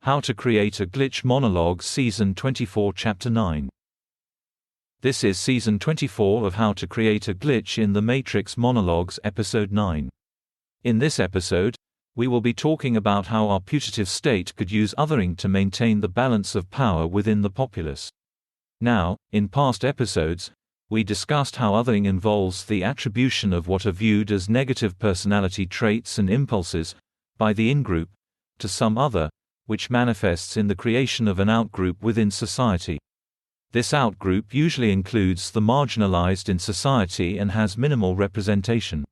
How to Create a Glitch Monologues Season 24 Chapter 9. This is Season 24 of How to Create a Glitch in the Matrix Monologues Episode 9. In this episode, we will be talking about how our putative state could use othering to maintain the balance of power within the populace. Now, in past episodes, we discussed how othering involves the attribution of what are viewed as negative personality traits and impulses by the in-group to some other, which manifests in the creation of an outgroup within society. This outgroup usually includes the marginalized in society and has minimal representation.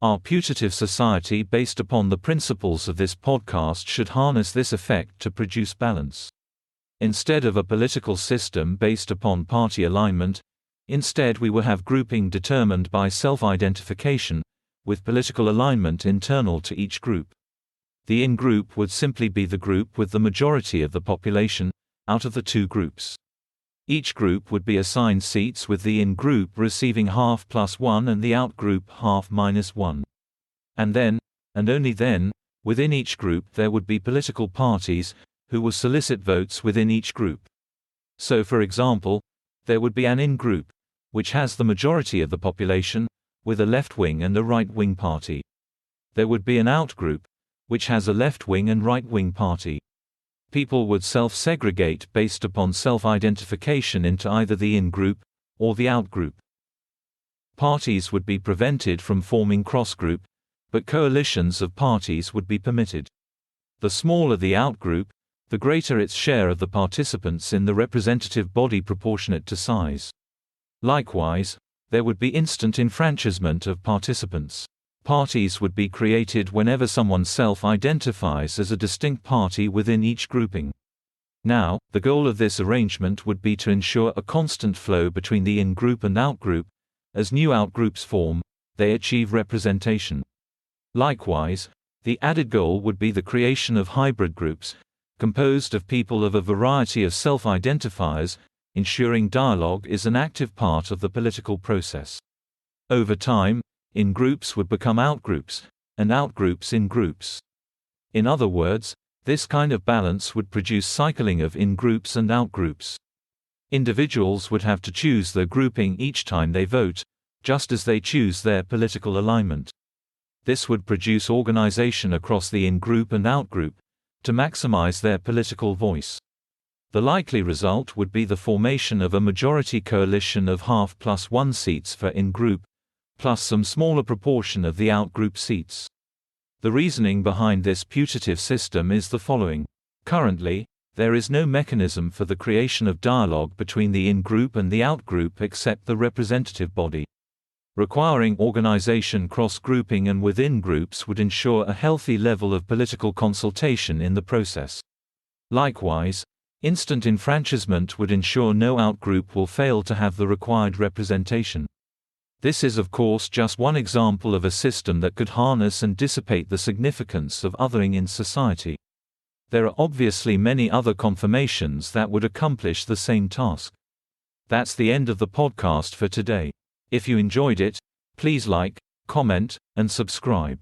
Our putative society based upon the principles of this podcast should harness this effect to produce balance. Instead of a political system based upon party alignment, instead we will have grouping determined by self-identification, with political alignment internal to each group. The in-group would simply be the group with the majority of the population, out of the two groups. Each group would be assigned seats with the in-group receiving half plus 1 and the out-group half minus 1. And then, and only then, within each group there would be political parties, who will solicit votes within each group. So for example, there would be an in-group, which has the majority of the population, with a left-wing and a right-wing party. There would be an out-group, which has a left-wing and right-wing party. People would self-segregate based upon self-identification into either the in-group or the out-group. Parties would be prevented from forming cross-group, but coalitions of parties would be permitted. The smaller the out-group, the greater its share of the participants in the representative body proportionate to size. Likewise, there would be instant enfranchisement of participants. Parties would be created whenever someone self-identifies as a distinct party within each grouping. Now, the goal of this arrangement would be to ensure a constant flow between the in-group and out-group. As new out-groups form, they achieve representation. Likewise, the added goal would be the creation of hybrid groups, composed of people of a variety of self-identifiers, ensuring dialogue is an active part of the political process. Over time, in-groups would become outgroups, and outgroups in-groups. In other words, this kind of balance would produce cycling of in-groups and outgroups. Individuals would have to choose their grouping each time they vote, just as they choose their political alignment. This would produce organization across the in-group and out-group, to maximize their political voice. The likely result would be the formation of a majority coalition of half plus 1 seats for in-group, plus some smaller proportion of the out-group seats. The reasoning behind this putative system is the following. Currently, there is no mechanism for the creation of dialogue between the in-group and the out-group except the representative body. Requiring organization cross-grouping and within groups would ensure a healthy level of political consultation in the process. Likewise, instant enfranchisement would ensure no out-group will fail to have the required representation. This is of course just one example of a system that could harness and dissipate the significance of othering in society. There are obviously many other confirmations that would accomplish the same task. That's the end of the podcast for today. If you enjoyed it, please like, comment, and subscribe.